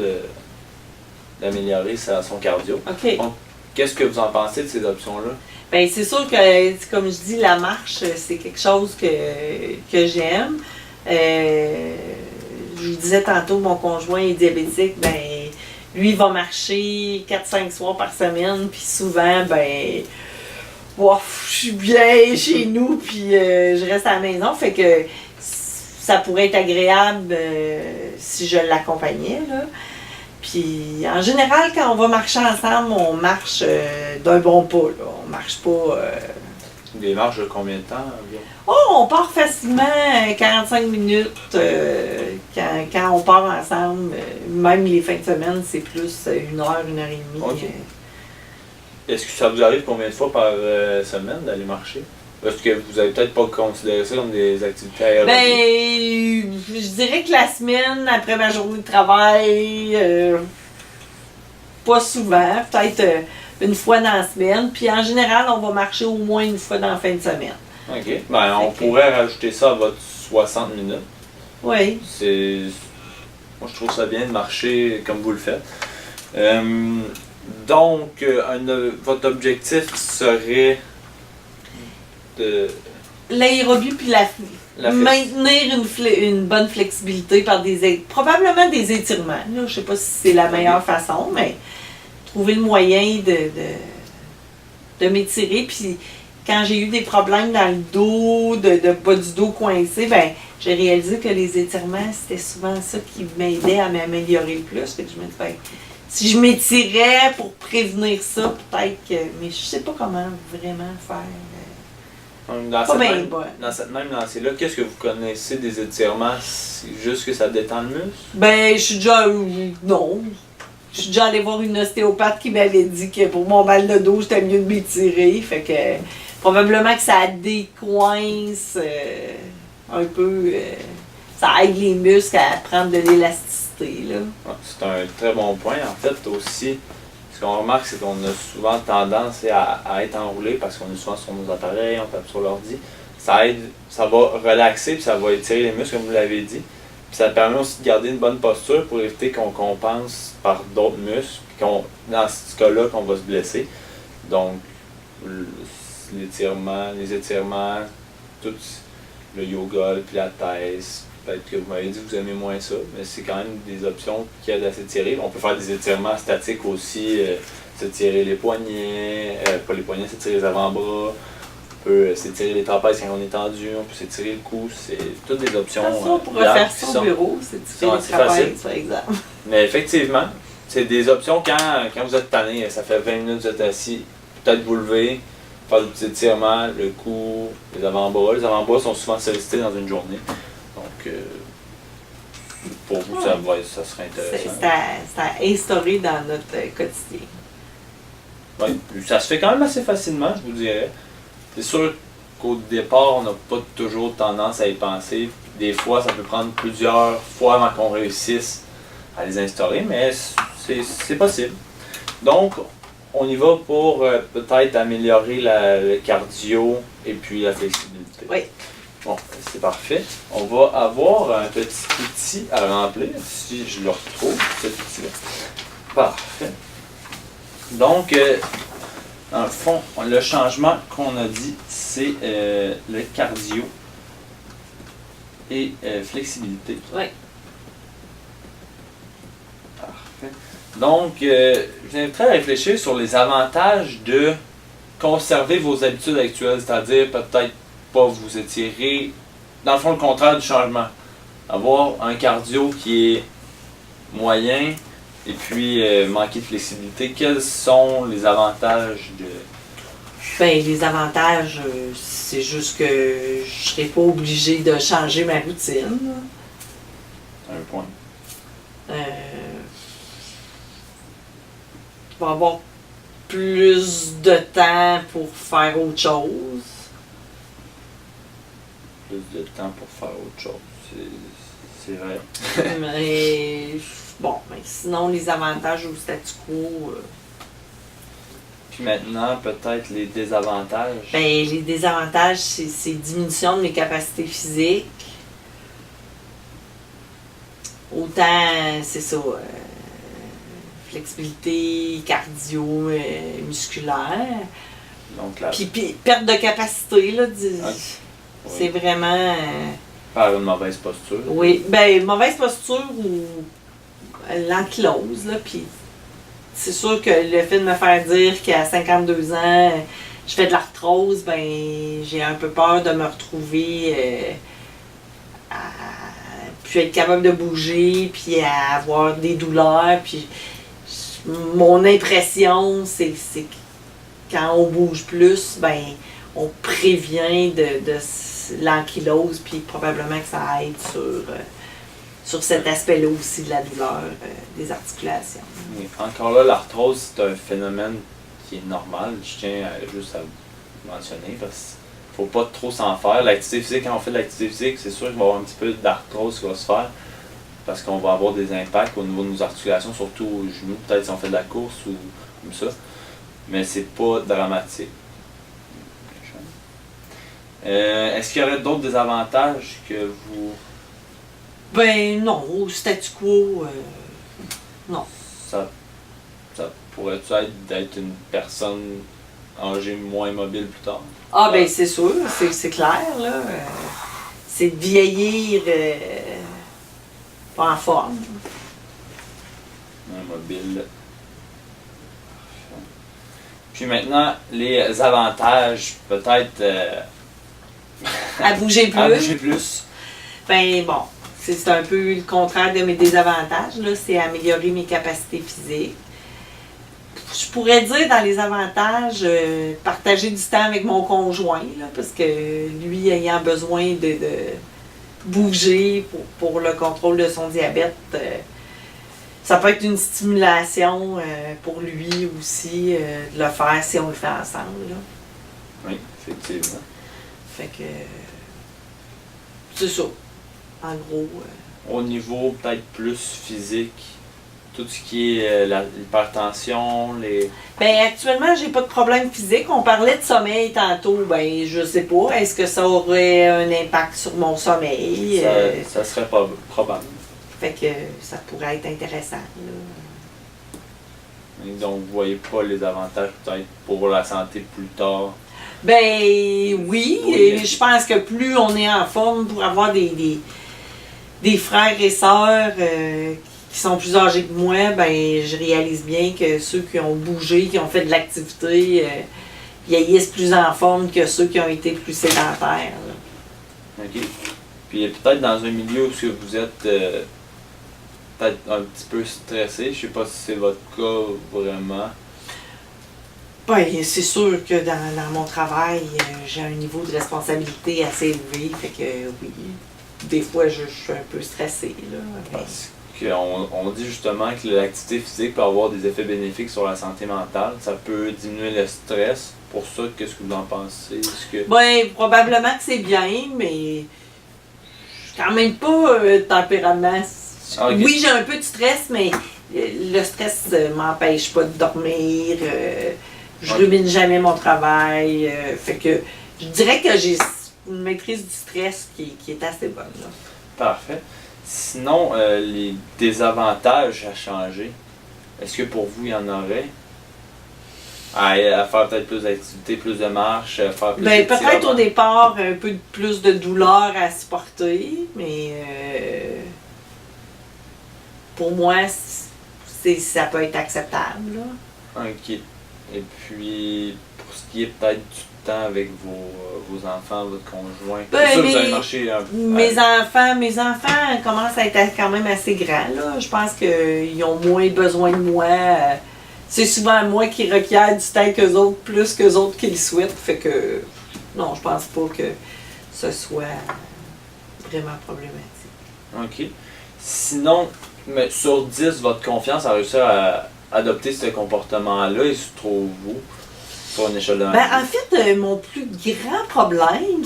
d'améliorer son cardio. OK. Donc, qu'est-ce que vous en pensez de ces options-là? Ben, c'est sûr que, comme je dis, la marche, c'est quelque chose que j'aime. Je vous disais tantôt, mon conjoint est diabétique, ben, lui, il va marcher 4-5 soirs par semaine, puis souvent, ben, je suis bien chez nous, puis je reste à la maison, fait que ça pourrait être agréable si je l'accompagnais, là. Puis, en général, quand on va marcher ensemble, on marche d'un bon pas, là. On marche pas... Des marches de combien de temps environ? Oh, on part facilement 45 minutes quand on part ensemble. Même les fins de semaine, c'est plus 1 heure, 1 heure et demie. Okay. Est-ce que ça vous arrive combien de fois par semaine d'aller marcher? Parce que vous n'avez peut-être pas considéré ça comme des activités aérobiques. Ben, je dirais que la semaine, après ma journée de travail, pas souvent, peut-être une fois dans la semaine. Puis en général, on va marcher au moins une fois dans la fin de semaine. OK. Ben, on pourrait rajouter ça à votre 60 minutes. Oui. Moi, je trouve ça bien de marcher comme vous le faites. Donc, votre objectif serait de... L'aérobie puis maintenir une bonne flexibilité par probablement des étirements. Là, je sais pas si c'est la meilleure façon, mais trouver le moyen de m'étirer. Puis quand j'ai eu des problèmes dans le dos, de bas du dos coincé, ben j'ai réalisé que les étirements, c'était souvent ça qui m'aidait à m'améliorer le plus. Fait que je me dis, ben, si je m'étirais pour prévenir ça, peut-être que... Mais je sais pas comment vraiment faire. Dans cette même lancée-là, qu'est-ce que vous connaissez des étirements? C'est juste que ça détend le muscle? Ben, je suis déjà... non. Je suis déjà allée voir une ostéopathe qui m'avait dit que pour mon mal de dos, c'était mieux de m'étirer. Fait que probablement que ça décoince un peu... ça aide les muscles à prendre de l'élasticité, là. Ouais, c'est un très bon point. En fait, aussi, ce qu'on remarque, c'est qu'on a souvent tendance à être enroulé parce qu'on est souvent sur nos appareils, on tape sur l'ordi. Ça aide, ça va relaxer puis ça va étirer les muscles, comme vous l'avez dit. Puis ça permet aussi de garder une bonne posture pour éviter qu'on compense par d'autres muscles, puis dans ce cas-là, qu'on va se blesser. Donc, les étirements, tout le yoga, le pilates, peut-être que vous m'avez dit que vous aimez moins ça, mais c'est quand même des options qui aident à s'étirer. On peut faire des étirements statiques aussi, s'étirer les poignets, pas les poignets, s'étirer les avant-bras. On peut s'étirer les trapèzes quand on est tendu, on peut s'étirer le cou, c'est toutes des options. On pourrait faire ça au bureau, s'étirer les trapèzes par exemple. Mais effectivement, c'est des options quand vous êtes tanné, ça fait 20 minutes que vous êtes assis, peut-être vous lever, faire des petits étirements, le cou, les avant-bras. Les avant-bras sont souvent sollicités dans une journée. Donc, pour vous, ça serait intéressant. C'est à instaurer dans notre quotidien. Oui, ça se fait quand même assez facilement, je vous dirais. C'est sûr qu'au départ, on n'a pas toujours tendance à y penser. Des fois, ça peut prendre plusieurs fois avant qu'on réussisse à les instaurer, mais c'est possible. Donc, on y va pour peut-être améliorer le cardio et puis la flexibilité. Oui. Bon, c'est parfait. On va avoir un petit outil à remplir, si je le retrouve, cet outil-là. Parfait. Donc, dans le fond, le changement qu'on a dit, c'est le cardio et flexibilité. Oui. Parfait. Donc, je vous inviterai à réfléchir sur les avantages de conserver vos habitudes actuelles, c'est-à-dire peut-être pas vous étirer, dans le fond, le contraire du changement. Avoir un cardio qui est moyen et puis manquer de flexibilité. Quels sont les avantages de... Ben, les avantages, c'est juste que je serais pas obligée de changer ma routine. Un point. Je vais avoir plus de temps pour faire autre chose. Plus de temps pour faire autre chose. C'est vrai. Mais bon, mais sinon, les avantages au statu quo. Puis maintenant, peut-être les désavantages. Ben, les désavantages, c'est diminution de mes capacités physiques. Autant, c'est ça, flexibilité, cardio, musculaire. Donc là, Puis perte de capacité, là, c'est oui. vraiment... Faire une mauvaise posture. oui, ben mauvaise posture ou l'ankylose, là, puis c'est sûr que le fait de me faire dire qu'à 52 ans, je fais de l'arthrose, ben j'ai un peu peur de me retrouver à plus être capable de bouger, puis à avoir des douleurs, puis mon impression, c'est que quand on bouge plus, ben on prévient de l'ankylose, puis probablement que ça aide sur cet aspect-là aussi de la douleur des articulations. Mais encore là, l'arthrose, c'est un phénomène qui est normal. Je tiens juste à le mentionner parce qu'il ne faut pas trop s'en faire. L'activité physique, quand on fait de l'activité physique, c'est sûr qu'il va y avoir un petit peu d'arthrose qui va se faire parce qu'on va avoir des impacts au niveau de nos articulations, surtout aux genoux, peut-être si on fait de la course ou comme ça. Mais c'est pas dramatique. Est-ce qu'il y aurait d'autres désavantages que vous... Ben non, au statu quo, non. Ça pourrait-tu être d'être une personne âgée moins mobile plus tard? Ah ben c'est sûr, c'est clair, là. C'est de vieillir pas en forme. Moins mobile. Puis maintenant, les avantages, peut-être... À bouger plus. à bouger plus. Ben bon, c'est un peu le contraire de mes désavantages, là. C'est améliorer mes capacités physiques. Je pourrais dire dans les avantages, partager du temps avec mon conjoint, là, parce que lui ayant besoin de bouger pour le contrôle de son diabète, ça peut être une stimulation pour lui aussi de le faire si on le fait ensemble, là. Oui, effectivement. Fait que c'est ça, en gros. Au niveau peut-être plus physique, tout ce qui est l'hypertension, les... Ben actuellement, j'ai pas de problème physique. On parlait de sommeil tantôt. Ben je sais pas. Est-ce que ça aurait un impact sur mon sommeil? Ça serait pas probable. Fait que ça pourrait être intéressant, là. Et donc, vous voyez pas les avantages peut-être pour la santé plus tard? Ben oui, Oui. et je pense que plus on est en forme pour avoir des frères et sœurs qui sont plus âgés que moi, ben je réalise bien que ceux qui ont bougé, qui ont fait de l'activité, vieillissent plus en forme que ceux qui ont été plus sédentaires, là. OK. Puis peut-être dans un milieu où vous êtes peut-être un petit peu stressé, je sais pas si c'est votre cas vraiment. Ben, c'est sûr que dans mon travail, j'ai un niveau de responsabilité assez élevé, fait que oui, des fois je suis un peu stressée, là. Parce qu'on dit justement que l'activité physique peut avoir des effets bénéfiques sur la santé mentale. Ça peut diminuer le stress. Pour ça, qu'est-ce que vous en pensez? Ben, probablement que c'est bien, mais je suis quand même pas tempérament. Ah, okay. Oui, j'ai un peu de stress, mais le stress m'empêche pas de dormir. Je rumine jamais mon travail. Fait que je dirais que j'ai une maîtrise du stress qui est assez bonne, là. Parfait. Sinon, les désavantages à changer, est-ce que pour vous, il y en aurait? À faire peut-être plus d'activités, plus de marche, faire plus Ben, d'étirements? peut-être au départ, un peu plus de douleur à supporter, mais pour moi, ça peut être acceptable, là. OK. Et puis, pour ce qui est peut-être du temps avec vos enfants, votre conjoint, Ben, c'est sûr que vous avez marché un peu. Mes enfants commencent à être quand même assez grands, là. Je pense qu'ils ont moins besoin de moi. C'est souvent moi qui requiert du temps qu'eux autres, plus qu'eux autres qui le souhaitent. Fait que, non, je pense pas que ce soit vraiment problématique. OK. Sinon, Mais sur 10, votre confiance à réussir à adopter ce comportement-là, il se trouve où sur une échelle de En fait, mon plus grand problème,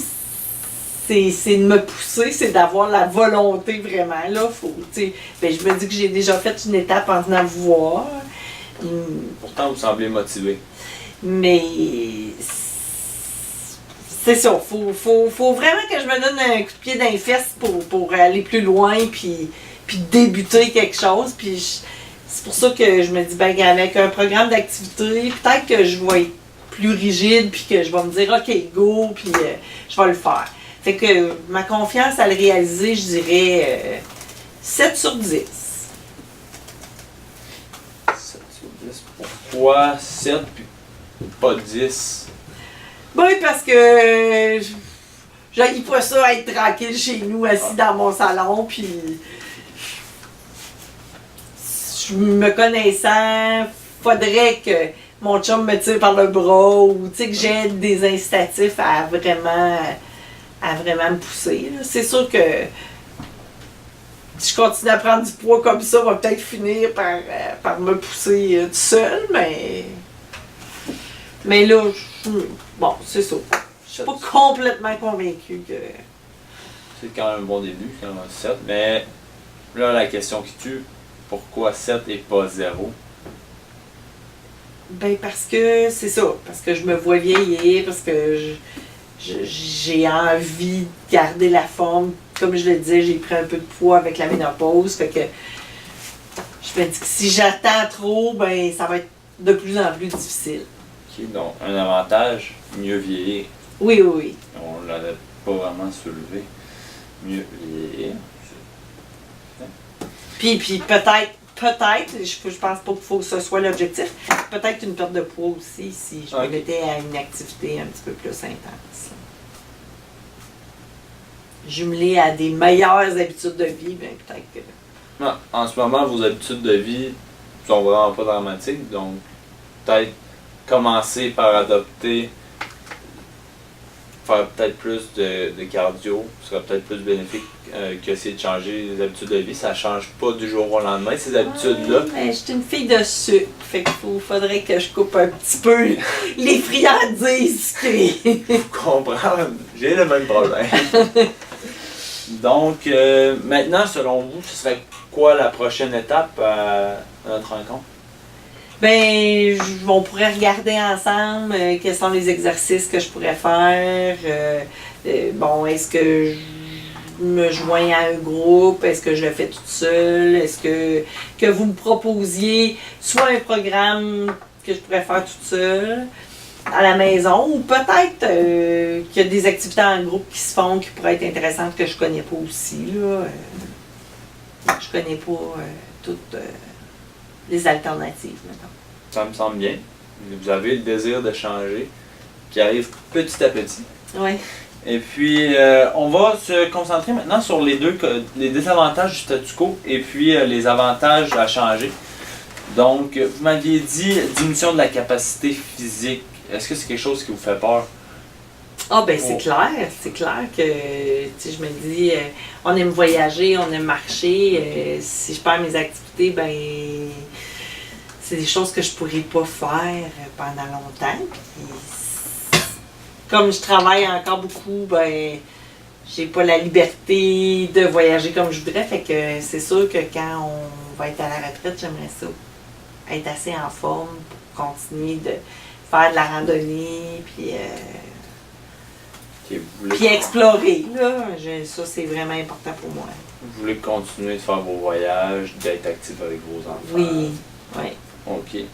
c'est de me pousser, c'est d'avoir la volonté vraiment. Là, je me dis que j'ai déjà fait une étape en venant vous voir. Pourtant, vous semblez motivé. Mais c'est ça, faut vraiment que je me donne un coup de pied dans les fesses pour aller plus loin puis débuter quelque chose. C'est pour ça que je me dis, avec un programme d'activité, peut-être que je vais être plus rigide puis que je vais me dire, OK, go, puis je vais le faire. Fait que ma confiance à le réaliser, je dirais 7 sur 10. 7 sur 10. Pourquoi 7 puis pas 10? Oui, parce que j'haïs pas ça être tranquille chez nous, assis dans mon salon, puis je me connaissant, faudrait que mon chum me tire par le bras ou que j'ai des incitatifs à vraiment me pousser. Là. C'est sûr que si je continue à prendre du poids comme ça, va peut-être finir par me pousser tout seul, mais là, bon, c'est ça. Je suis pas complètement convaincue que... C'est quand même un bon début, quand même 7, mais là, la question qui tue, pourquoi 7 et pas 0? Parce que c'est ça, parce que je me vois vieillir, parce que j'ai envie de garder la forme. Comme je le disais, j'ai pris un peu de poids avec la ménopause, fait que je me dis que si j'attends trop, ça va être de plus en plus difficile. Ok, donc un avantage, mieux vieillir. Oui, oui, oui. On ne l'avait pas vraiment soulevé. Mieux vieillir. Puis peut-être, je pense pas qu'il faut que ce soit l'objectif, peut-être une perte de poids aussi si je me mettais à une activité un petit peu plus intense. Jumelé à des meilleures habitudes de vie, peut-être que... Non, en ce moment, vos habitudes de vie sont vraiment pas dramatiques, donc peut-être commencer par adopter, faire peut-être plus de cardio, serait peut-être plus bénéfique qu'essayer de changer les habitudes de vie. Ça change pas du jour au lendemain, ces habitudes-là. Mais je suis une fille de sucre, fait qu'il faudrait que je coupe un petit peu les friandises. Je comprends, j'ai le même problème. Donc, maintenant, selon vous, ce serait quoi la prochaine étape à notre rencontre? On pourrait regarder ensemble quels sont les exercices que je pourrais faire. Est-ce que je me joins à un groupe? Est-ce que je le fais toute seule? Est-ce que vous me proposiez soit un programme que je pourrais faire toute seule à la maison, ou peut-être qu'il y a des activités en groupe qui se font qui pourraient être intéressantes que je connais pas aussi. Je connais pas toutes les alternatives, maintenant. Ça me semble bien. Vous avez le désir de changer qui arrive petit à petit. Oui. Et puis, on va se concentrer maintenant sur les désavantages du statu quo et puis les avantages à changer. Donc, vous m'aviez dit diminution de la capacité physique. Est-ce que c'est quelque chose qui vous fait peur? C'est clair. C'est clair que je me dis, on aime voyager, on aime marcher. Si je perds mes activités, c'est des choses que je pourrais pas faire pendant longtemps. Puis, comme je travaille encore beaucoup, j'ai pas la liberté de voyager comme je voudrais. Fait que c'est sûr que quand on va être à la retraite, j'aimerais ça être assez en forme pour continuer de faire de la randonnée, puis explorer. Là. Ça, c'est vraiment important pour moi. Vous voulez continuer de faire vos voyages, d'être actif avec vos enfants? Oui, oui. OK. Et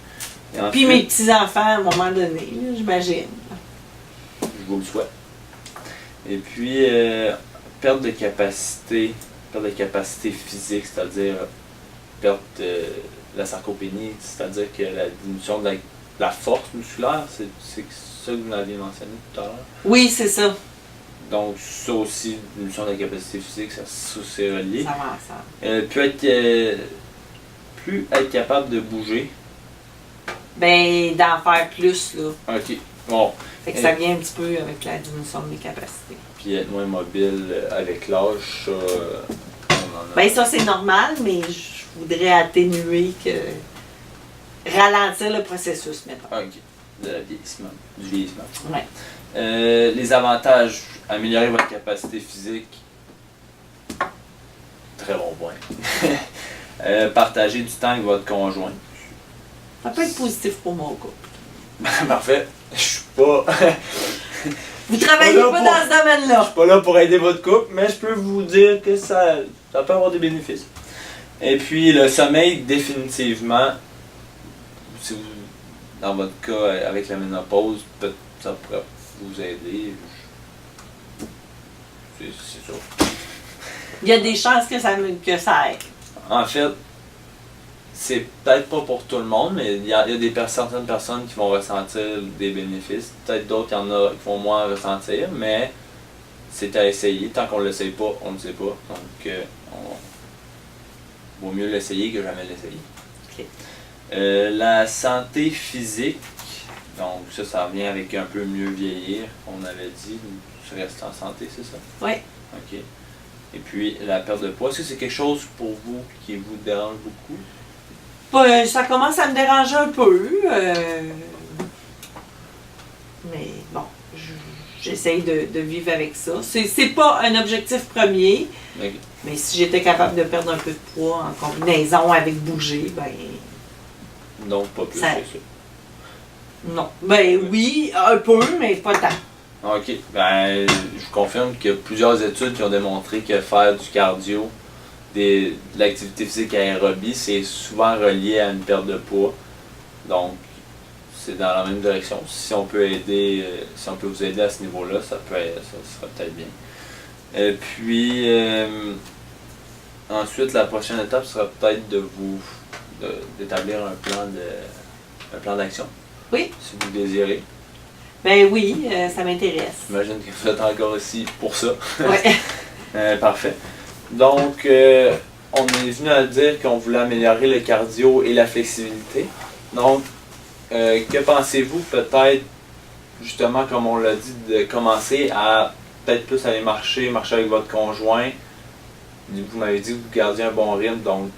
ensuite, puis mes petits-enfants, à un moment donné, là, j'imagine. Je vous le souhaite. Et puis, perte de capacité physique, c'est-à-dire perte de la sarcopénie, c'est-à-dire que la diminution de la force musculaire, c'est ça que vous m'aviez mentionné tout à l'heure? Oui, c'est ça. Donc, ça aussi, diminution de la capacité physique, ça c'est relié. Ça va ensemble. Plus être capable de bouger. D'en faire plus, là. OK. Bon. Fait que ça vient un petit peu avec la diminution de mes capacités. Puis être moins mobile avec l'âge, ça, on en a. Ça, c'est normal, mais je voudrais atténuer que. Ralentir le processus, maintenant. Ok. De la vieillissement. Du vieillissement. Ouais. Les avantages, améliorer votre capacité physique. Très bon point. Partager du temps avec votre conjoint. Ça peut être positif pour mon couple. Parfait. Je suis pas. Vous travaillez pas dans ce Je domaine-là. suis pas là pour aider votre couple, mais je peux vous dire que ça peut avoir des bénéfices. Et puis le sommeil, définitivement, si vous, dans votre cas avec la ménopause, peut-être ça pourrait vous aider. C'est sûr. Il y a des chances que ça aide. En fait, c'est peut-être pas pour tout le monde, mais il y a certaines personnes qui vont ressentir des bénéfices. Peut-être d'autres, il y en a qui vont moins ressentir, mais c'est à essayer. Tant qu'on ne l'essaye pas, on ne sait pas. Donc, vaut mieux l'essayer que jamais l'essayer. Ok. La santé physique, donc ça revient avec un peu mieux vieillir, on avait dit. Tu restes en santé, c'est ça? Oui. Ok. Et puis, la perte de poids, est-ce que c'est quelque chose pour vous qui vous dérange beaucoup? Ça commence à me déranger un peu. Mais bon, j'essaye de vivre avec ça. C'est pas un objectif premier, Okay. mais si j'étais capable de perdre un peu de poids en combinaison avec bouger, ben Donc, pas plus Ça- que ça. non. Ben oui, un peu, mais pas tant. Ok, ben, je confirme qu'il y a plusieurs études qui ont démontré que faire du cardio, de l'activité physique aérobie, c'est souvent relié à une perte de poids. Donc, c'est dans la même direction. Si on peut aider, si on peut vous aider à ce niveau-là, ça sera peut-être bien. Et puis, ensuite, la prochaine étape sera peut-être d'établir un plan d'action. Oui. Si vous le désirez. Ben oui, ça m'intéresse. J'imagine que vous êtes encore ici pour ça. Ouais. Parfait. Donc, on est venu à dire qu'on voulait améliorer le cardio et la flexibilité. Donc, que pensez-vous peut-être, justement, comme on l'a dit, de commencer à peut-être plus aller marcher avec votre conjoint? Vous m'avez dit que vous gardiez un bon rythme, donc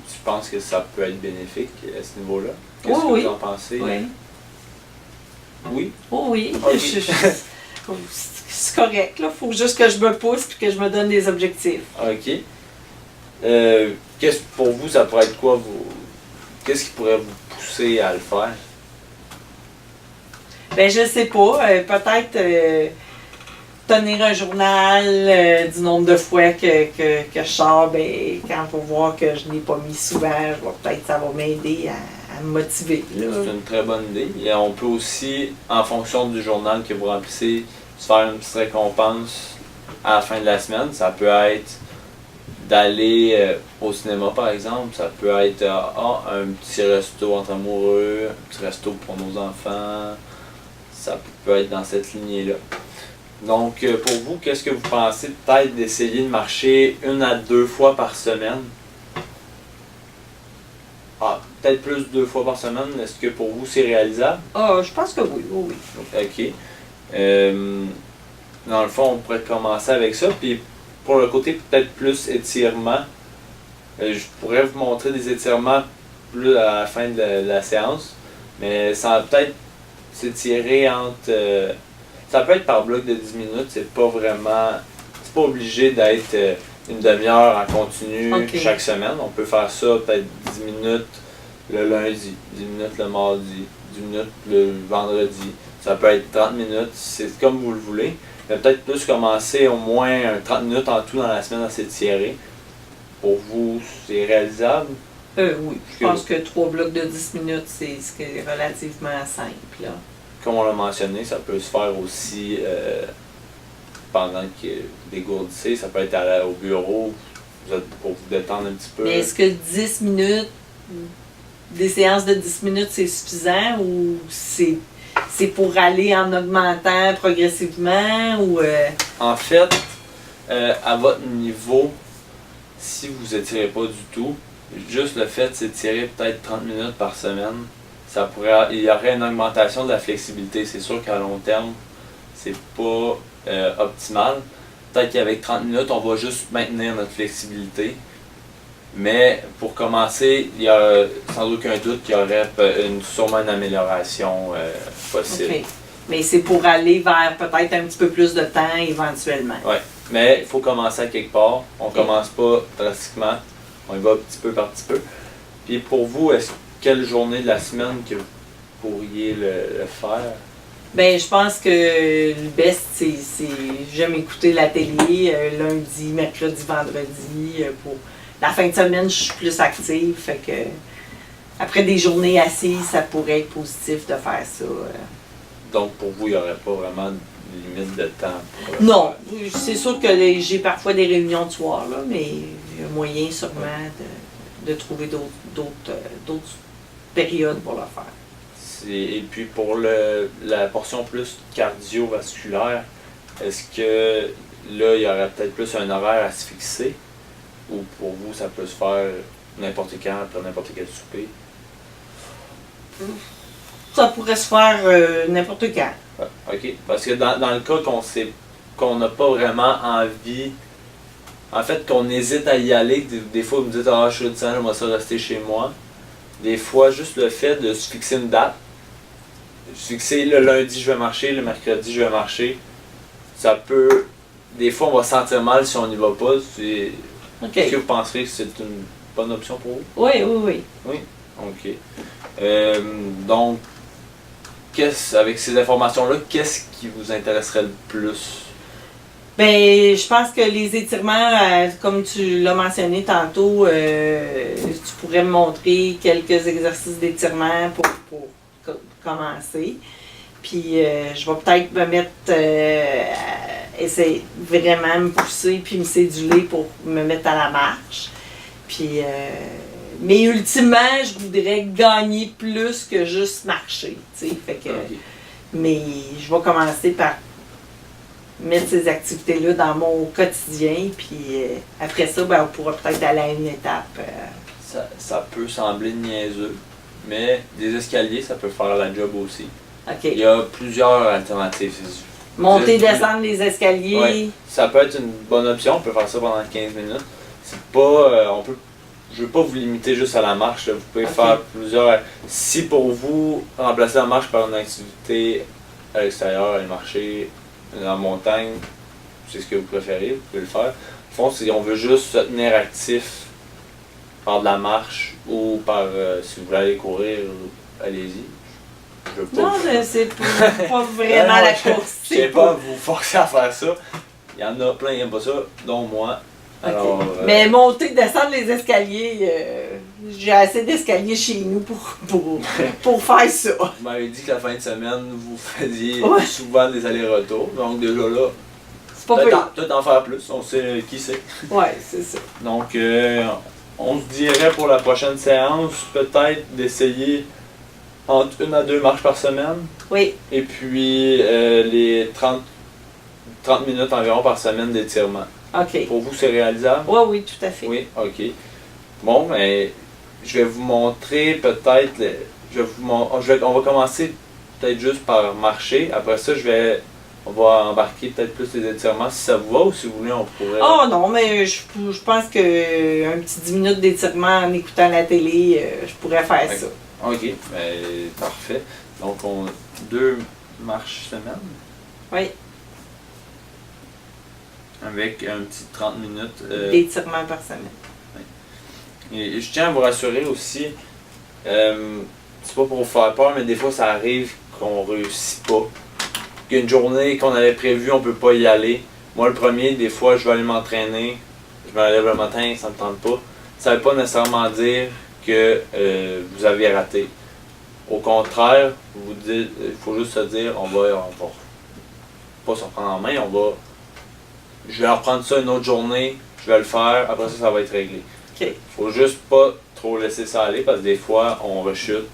je pense que ça peut être bénéfique à ce niveau-là. Qu'est-ce que Oui. vous en pensez? Oui. Oui? Oh oui. Ok. C'est correct, là. Faut juste que je me pousse et que je me donne des objectifs. Ok. Qu'est-ce pour vous, ça pourrait être quoi? Qu'est-ce qui pourrait vous pousser à le faire? Ben je sais pas. Peut-être tenir un journal du nombre de fois que je sors. Ben, quand on va voir que je n'ai pas mis souvent, peut-être ça va m'aider à me motiver. Là. C'est une très bonne idée. Et on peut aussi, en fonction du journal que vous remplissez, se faire une petite récompense à la fin de la semaine. Ça peut être d'aller au cinéma, par exemple. Ça peut être un petit resto entre amoureux, un petit resto pour nos enfants. Ça peut être dans cette lignée-là. Donc, pour vous, qu'est-ce que vous pensez peut-être d'essayer de marcher 1 à 2 fois par semaine? Peut-être plus 2 fois par semaine. Est-ce que pour vous, c'est réalisable? Je pense que oui. Oui. Ok. Dans le fond, on pourrait commencer avec ça. Puis pour le côté peut-être plus étirement, je pourrais vous montrer des étirements plus à la fin de la séance. Mais ça va peut-être s'étirer entre... ça peut être par bloc de 10 minutes. C'est pas vraiment... C'est pas obligé d'être une demi-heure en continu chaque semaine. On peut faire ça peut-être 10 minutes le lundi, 10 minutes le mardi, 10 minutes le vendredi. Ça peut être 30 minutes, c'est comme vous le voulez. Mais peut-être plus commencer au moins 30 minutes en tout dans la semaine à s'étirer. Pour vous, c'est réalisable? Oui. Je pense que 3 blocs de 10 minutes, c'est relativement simple. Là. Comme on l'a mentionné, ça peut se faire aussi pendant que vous dégourdissez. Ça peut être au bureau pour vous détendre un petit peu. Mais est-ce que 10 minutes, des séances de 10 minutes, c'est suffisant ou c'est pour aller en augmentant progressivement ou En fait, à votre niveau, si vous étirez pas du tout, juste le fait de s'étirer peut-être 30 minutes par semaine, il y aurait une augmentation de la flexibilité. C'est sûr qu'à long terme, c'est pas optimal. Peut-être qu'avec 30 minutes, on va juste maintenir notre flexibilité. Mais pour commencer, il y a sans aucun doute qu'il y aurait sûrement une amélioration possible. OK. Mais c'est pour aller vers peut-être un petit peu plus de temps éventuellement. Oui, mais il faut commencer à quelque part. On ne commence pas drastiquement. On y va petit peu par petit peu. Puis pour vous, quelle journée de la semaine que vous pourriez le faire? Ben, je pense que le best, c'est j'aime écouter la télé lundi, mercredi, vendredi. Pour la fin de semaine, je suis plus active. Fait que après des journées assises, ça pourrait être positif de faire ça. Donc pour vous, il n'y aurait pas vraiment de limite de temps pour le Non, faire? c'est sûr que j'ai parfois des réunions de soir, là, mais il y a moyen sûrement de trouver d'autres périodes pour le faire. Et puis pour la portion plus cardiovasculaire, est-ce que là, il y aurait peut-être plus un horaire à se fixer? Ou pour vous, ça peut se faire n'importe quand, après n'importe quel souper? Ça pourrait se faire n'importe quand. Ouais, OK. Parce que dans le cas qu'on n'a pas vraiment envie, en fait, qu'on hésite à y aller, des fois vous me dites « Ah, je suis le temps, j'aimerais ça rester chez moi ». Des fois, juste le fait de se fixer une date, se fixer le lundi je vais marcher, le mercredi je vais marcher, ça peut... Des fois, on va se sentir mal si on n'y va pas. OK. Est-ce que vous penserez que c'est une bonne option pour vous? Oui, oui, oui. Oui? OK. Donc, avec ces informations-là, qu'est-ce qui vous intéresserait le plus? Ben, je pense que les étirements, comme tu l'as mentionné tantôt, tu pourrais me montrer quelques exercices d'étirement pour commencer. Puis, je vais peut-être me mettre à essayer vraiment me pousser puis me céduler pour me mettre à la marche. Puis, mais ultimement, je voudrais gagner plus que juste marcher, tu sais. Fait que, OK. mais je vais commencer par mettre ces activités-là dans mon quotidien, puis après ça, ben, on pourra peut-être aller à une étape. Ça peut sembler niaiseux, mais des escaliers, ça peut faire la job aussi. OK. Il y a plusieurs alternatives. Monter, descendre les escaliers. Ouais, ça peut être une bonne option, on peut faire ça pendant 15 minutes. C'est pas... je veux pas vous limiter juste à la marche, là. Vous pouvez OK. faire plusieurs... Si pour vous, remplacer la marche par une activité à l'extérieur, aller marcher dans la montagne, c'est ce que vous préférez, vous pouvez le faire. Au fond, si on veut juste se tenir actif par de la marche ou par... si vous voulez aller courir, allez-y. Je veux pas Non, vous- c'est pas vraiment la course. Je ne sais pas vous forcer à faire ça. Il y en a plein qui n'aiment pas ça, dont moi. Alors, OK. Mais monter, descendre les escaliers, j'ai assez d'escaliers chez nous pour faire ça. vous m'avez dit que la fin de semaine, vous faisiez Ouais. souvent des allers-retours. Donc déjà là, C'est pas pire. peut-être en faire plus, on sait qui c'est. Ouais, c'est ça. Donc, on se dirait pour la prochaine séance, peut-être d'essayer entre 1 à 2 marches par semaine. Oui, Et puis les 30 minutes environ par semaine d'étirement. OK. Pour vous, c'est réalisable? Oui, oui, tout à fait. Oui, ok. Bon, mais je vais vous montrer peut-être. On va commencer peut-être juste par marcher. Après ça, on va embarquer peut-être plus les étirements si ça vous va ou si vous voulez, on pourrait. Oh non, mais je pense que un petit 10 minutes d'étirement en écoutant la télé, je pourrais faire ça. Ok, ben, parfait. Donc, 2 marches semaine Oui, avec un petit 30 minutes. d'étirement par semaine. Et je tiens à vous rassurer aussi, c'est pas pour vous faire peur, mais des fois ça arrive qu'on réussit pas. Qu'une journée qu'on avait prévue, on peut pas y aller. Moi, le premier, des fois, je vais aller m'entraîner, je me lève le matin, ça me tente pas. Ça veut pas nécessairement dire que vous avez raté. Au contraire, vous dites, il faut juste se dire, on va pas se reprendre en main, je vais reprendre ça une autre journée, je vais le faire, après ça va être réglé. OK. Faut juste pas trop laisser ça aller parce que des fois on rechute.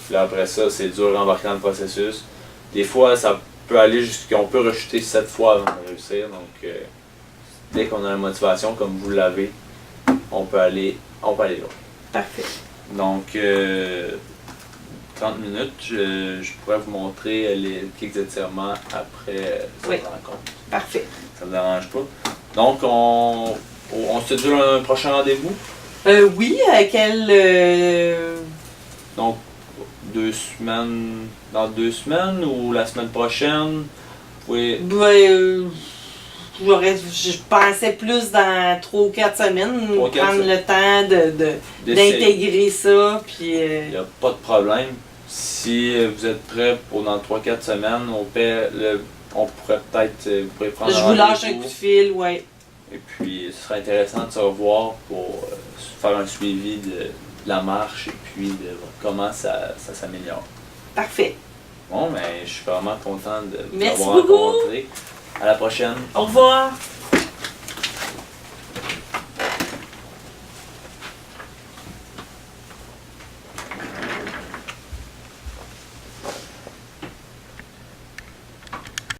Puis là, après ça, c'est dur d'embarquer dans le processus. Des fois, ça peut aller jusqu'à on peut rechuter 7 fois avant de réussir. Donc, dès qu'on a la motivation, comme vous l'avez, on peut aller là. Parfait. Donc, 30 minutes, je pourrais vous montrer quelques étirements après cette Oui. rencontre. Parfait. Ça ne me dérange pas. Donc, on se dit un prochain rendez-vous. Oui, Donc, 2 semaines, dans 2 semaines ou la semaine prochaine? Oui. Je pensais plus dans 3 ou 4 semaines, 3 ou 4 prendre le temps d'intégrer ça. Puis, Il n'y a pas de problème. Si vous êtes prêt pour dans 3-4 semaines, on pourrait peut-être vous pourrez prendre je un vous lâche un rendez-vous. coup de fil, ouais. Et puis, ce serait intéressant de se revoir pour faire un suivi de la marche et puis de voir comment ça s'améliore. Parfait. Bon, mais je suis vraiment content de vous Merci avoir beaucoup. rencontré. À la prochaine. Au revoir.